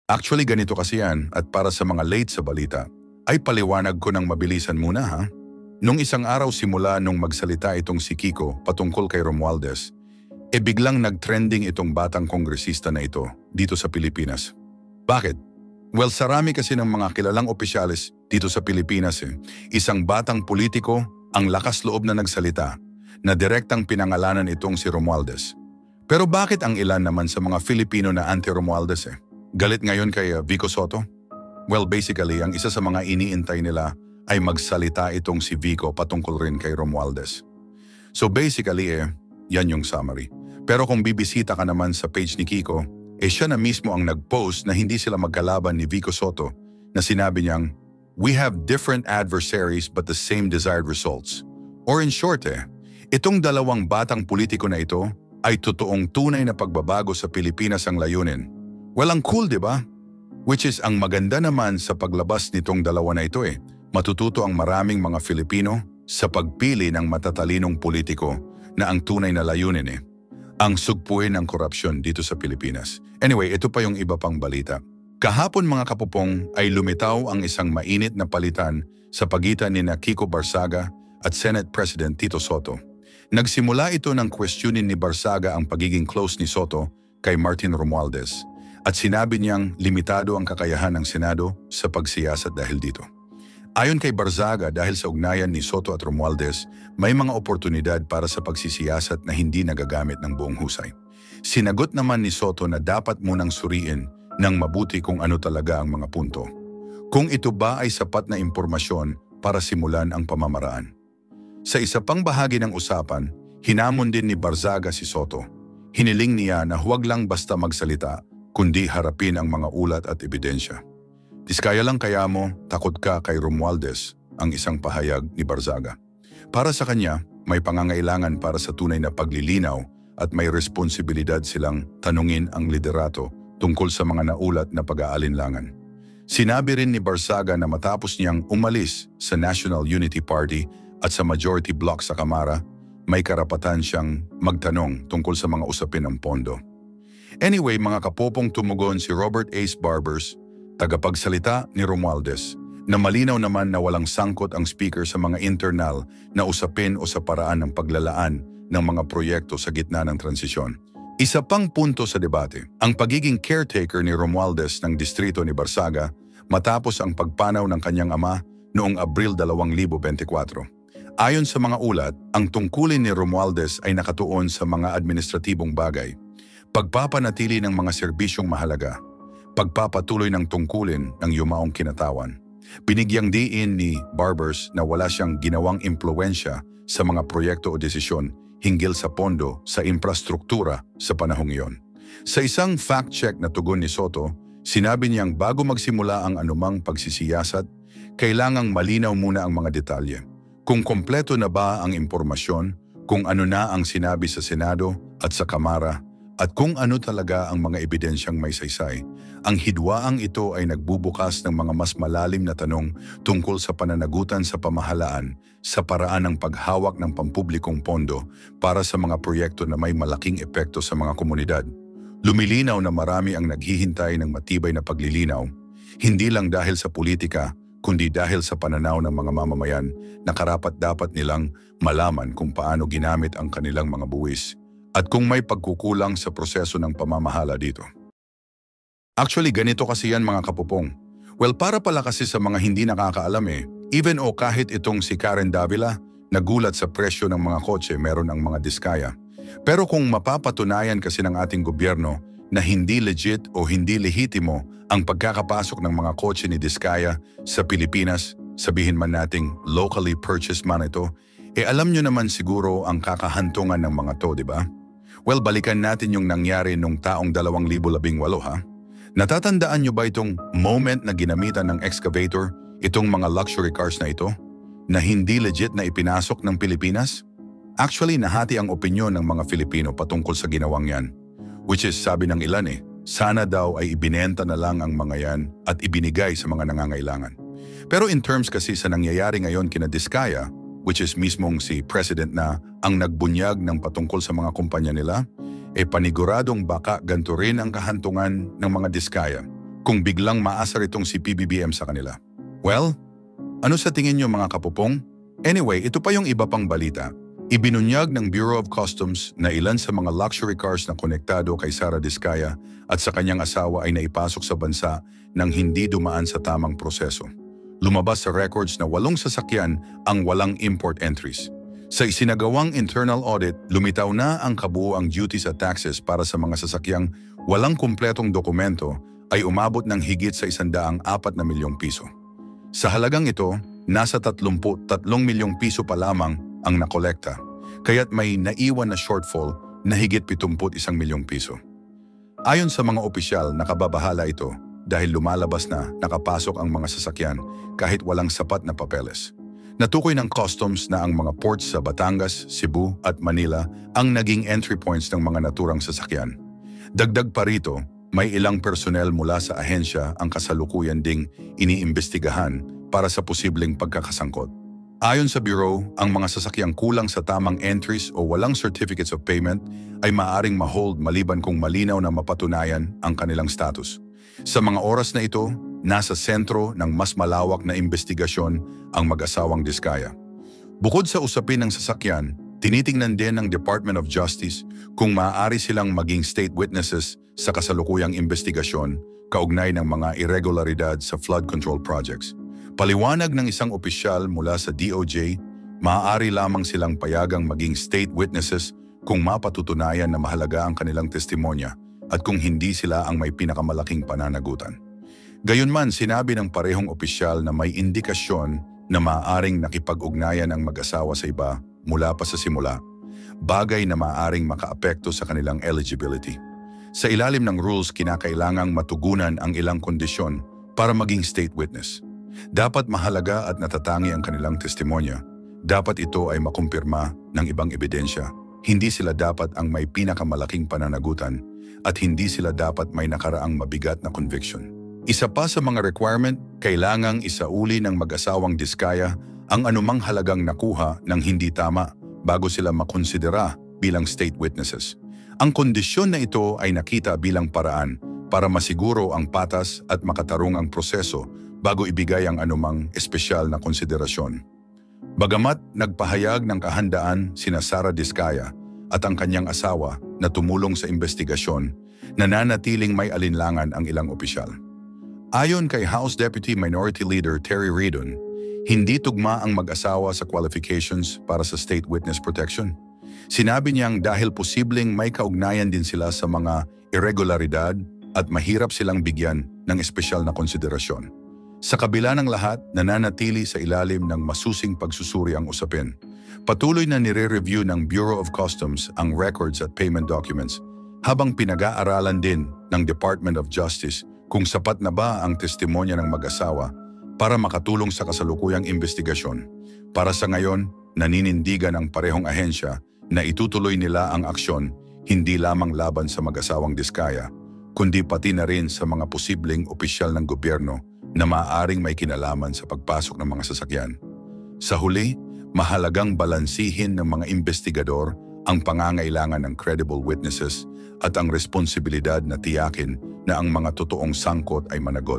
Actually, ganito kasi yan at para sa mga late sa balita, ay paliwanag ko ng mabilisan muna ha. Nung isang araw simula nung magsalita itong si Kiko patungkol kay Romualdez, biglang nag-trending itong batang kongresista na ito dito sa Pilipinas. Bakit? Well, sarami kasi ng mga kilalang opisyalis dito sa Pilipinas isang batang politiko ang lakas loob na nagsalita na direktang pinangalanan itong si Romualdez. Pero bakit ang ilan naman sa mga Filipino na anti-Romualdez galit ngayon kay Vico Sotto? Well, basically, ang isa sa mga iniintay nila ay magsalita itong si Vico patungkol rin kay Romualdez. So basically, yan yung summary. Pero kung bibisita ka naman sa page ni Kiko, siya na mismo ang nag-post na hindi sila magkalaban ni Vico Sotto na sinabi niyang, "We have different adversaries but the same desired results." Or in short, itong dalawang batang politiko na ito ay totoong tunay na pagbabago sa Pilipinas ang layunin. Well, ang cool, di ba? Which is ang maganda naman sa paglabas nitong dalawa na ito matututo ang maraming mga Filipino sa pagpili ng matatalinong politiko na ang tunay na layunin ang sugpuin ng korupsyon dito sa Pilipinas. Anyway, ito pa yung iba pang balita. Kahapon mga kapupong ay lumitaw ang isang mainit na palitan sa pagitan ni Kiko Barsaga at Senate President Tito Sotto. Nagsimula ito ng questionin ni Barsaga ang pagiging close ni Sotto kay Martin Romualdez at sinabi niyang limitado ang kakayahan ng Senado sa pagsiyasat dahil dito. Ayon kay Barsaga, dahil sa ugnayan ni Sotto at Romualdez, may mga oportunidad para sa pagsisiyasat na hindi nagagamit ng buong husay. Sinagot naman ni Sotto na dapat munang suriin ng mabuti kung ano talaga ang mga punto. Kung ito ba ay sapat na impormasyon para simulan ang pamamaraan. Sa isa pang bahagi ng usapan, hinamon din ni Barsaga si Sotto. Hiniling niya na huwag lang basta magsalita, kundi harapin ang mga ulat at ebidensya. Diskaya lang kaya mo, takot ka kay Romualdez, ang isang pahayag ni Barsaga. Para sa kanya, may pangangailangan para sa tunay na paglilinaw at may responsibilidad silang tanungin ang liderato tungkol sa mga naulat na pag-aalinlangan. Sinabi rin ni Barsaga na matapos niyang umalis sa National Unity Party at sa majority bloc sa Kamara, may karapatan siyang magtanong tungkol sa mga usapin ng pondo. Anyway, mga kapopong, tumugon si Robert Ace Barbers, tagapagsalita ni Romualdez, na malinaw naman na walang sangkot ang speaker sa mga internal na usapin o sa paraan ng paglalaan ng mga proyekto sa gitna ng transisyon. Isa pang punto sa debate, ang pagiging caretaker ni Romualdez ng distrito ni Barsaga matapos ang pagpanaw ng kanyang ama noong Abril 2024. Ayon sa mga ulat, ang tungkulin ni Romualdez ay nakatuon sa mga administratibong bagay, pagpapanatili ng mga serbisyong mahalaga, pagpapatuloy ng tungkulin ng yumaong kinatawan. Binigyang diin ni Barbers na wala siyang ginawang impluwensya sa mga proyekto o desisyon hinggil sa pondo sa infrastruktura sa panahong iyon. Sa isang fact-check na tugon ni Sotto, sinabi niyang bago magsimula ang anumang pagsisiyasat, kailangang malinaw muna ang mga detalye. Kung kompleto na ba ang impormasyon, kung ano na ang sinabi sa Senado at sa Kamara, at kung ano talaga ang mga ebidensyang may saysay. Ang hidwaang ito ay nagbubukas ng mga mas malalim na tanong tungkol sa pananagutan sa pamahalaan sa paraan ng paghawak ng pampublikong pondo para sa mga proyekto na may malaking epekto sa mga komunidad. Lumilinaw na marami ang naghihintay ng matibay na paglilinaw, hindi lang dahil sa politika, kundi dahil sa pananaw ng mga mamamayan na karapat-dapat nilang malaman kung paano ginamit ang kanilang mga buwis at kung may pagkukulang sa proseso ng pamamahala dito. Actually, ganito kasi yan mga kapupong. Well, para pala kasi sa mga hindi nakakaalam even o kahit itong si Karen Davila, nagulat sa presyo ng mga kotse meron ang mga diskaya. Pero kung mapapatunayan kasi ng ating gobyerno na hindi legit o hindi lehitimo ang pagkakapasok ng mga kotse ni Diskaya sa Pilipinas, sabihin man nating locally purchased man ito, alam nyo naman siguro ang kakahantungan ng mga to, di ba? Well, balikan natin yung nangyari nung taong 2018 ha. Natatandaan nyo ba itong moment na ginamitan ng excavator, itong mga luxury cars na ito, na hindi legit na ipinasok ng Pilipinas? Actually, nahati ang opinyon ng mga Filipino patungkol sa ginawang yan. Which is, sabi ng ilan sana daw ay ibinenta na lang ang mga yan at ibinigay sa mga nangangailangan. Pero in terms kasi sa nangyayari ngayon kina Diskaya, which is mismong si President na ang nagbunyag ng patungkol sa mga kumpanya nila, paniguradong baka ganito rin ang kahantungan ng mga Diskaya kung biglang maasar itong si PBBM sa kanila? Well, ano sa tingin niyo mga kapupong? Anyway, ito pa yung iba pang balita. Ibinunyag ng Bureau of Customs na ilan sa mga luxury cars na konektado kay Sara Diskaya at sa kanyang asawa ay naipasok sa bansa nang hindi dumaan sa tamang proseso. Lumabas sa records na 8 sasakyan ang walang import entries. Sa isinagawang internal audit, lumitaw na ang kabuuang duties at taxes para sa mga sasakyang walang kumpletong dokumento ay umabot ng higit sa 104 na milyong piso. Sa halagang ito, nasa 33 milyong piso pa lamang ang nakolekta, kaya't may naiwan na shortfall na higit 71 milyong piso. Ayon sa mga opisyal, nakababahala ito dahil lumalabas na nakapasok ang mga sasakyan kahit walang sapat na papeles. Natukoy ng customs na ang mga ports sa Batangas, Cebu at Manila ang naging entry points ng mga naturang sasakyan. Dagdag pa rito, may ilang personnel mula sa ahensya ang kasalukuyan ding iniimbestigahan para sa posibleng pagkakasangkot. Ayon sa Bureau, ang mga sasakyang kulang sa tamang entries o walang certificates of payment ay maaaring ma-hold maliban kung malinaw na mapatunayan ang kanilang status. Sa mga oras na ito, nasa sentro ng mas malawak na investigasyon ang mag-asawang Diskaya. Bukod sa usapin ng sasakyan, tinitingnan din ng Department of Justice kung maaari silang maging state witnesses sa kasalukuyang investigasyon kaugnay ng mga irregularidad sa flood control projects. Paliwanag ng isang opisyal mula sa DOJ, maaari lamang silang payagang maging state witnesses kung mapatutunayan na mahalaga ang kanilang testimonya at kung hindi sila ang may pinakamalaking pananagutan. Gayunman, sinabi ng parehong opisyal na may indikasyon na maaaring nakipag-ugnayan ang mag-asawa sa iba mula pa sa simula, bagay na maaaring makaapekto sa kanilang eligibility. Sa ilalim ng rules, kinakailangang matugunan ang ilang kondisyon para maging state witness. Dapat mahalaga at natatangi ang kanilang testimonya. Dapat ito ay makumpirma ng ibang ebidensya. Hindi sila dapat ang may pinakamalaking pananagutan at hindi sila dapat may nakaraang mabigat na conviction. Isa pa sa mga requirement, kailangang isauli ng mag-asawang Diskaya ang anumang halagang nakuha ng hindi tama bago sila makonsidera bilang state witnesses. Ang kondisyon na ito ay nakita bilang paraan para masiguro ang patas at makatarung ang proseso bago ibigay ang anumang espesyal na konsiderasyon. Bagamat nagpahayag ng kahandaan sina Sara Diskaya at ang kanyang asawa na tumulong sa investigasyon, nananatiling may alinlangan ang ilang opisyal. Ayon kay House Deputy Minority Leader Terry Reardon, hindi tugma ang mag-asawa sa qualifications para sa state witness protection. Sinabi niyang dahil posibleng may kaugnayan din sila sa mga irregularidad at mahirap silang bigyan ng espesyal na konsiderasyon. Sa kabila ng lahat, nananatili sa ilalim ng masusing pagsusuri ang usapin. Patuloy na nire-review ng Bureau of Customs ang records at payment documents habang pinag-aaralan din ng Department of Justice kung sapat na ba ang testimonya ng mag-asawa para makatulong sa kasalukuyang investigasyon. Para sa ngayon, naninindigan ang parehong ahensya na itutuloy nila ang aksyon hindi lamang laban sa mag-asawang Diskaya, kundi pati na rin sa mga posibleng opisyal ng gobyerno na maaaring may kinalaman sa pagpasok ng mga sasakyan. Sa huli, mahalagang balansihin ng mga investigador ang pangangailangan ng credible witnesses at ang responsibilidad na tiyakin na ang mga totoong sangkot ay managot.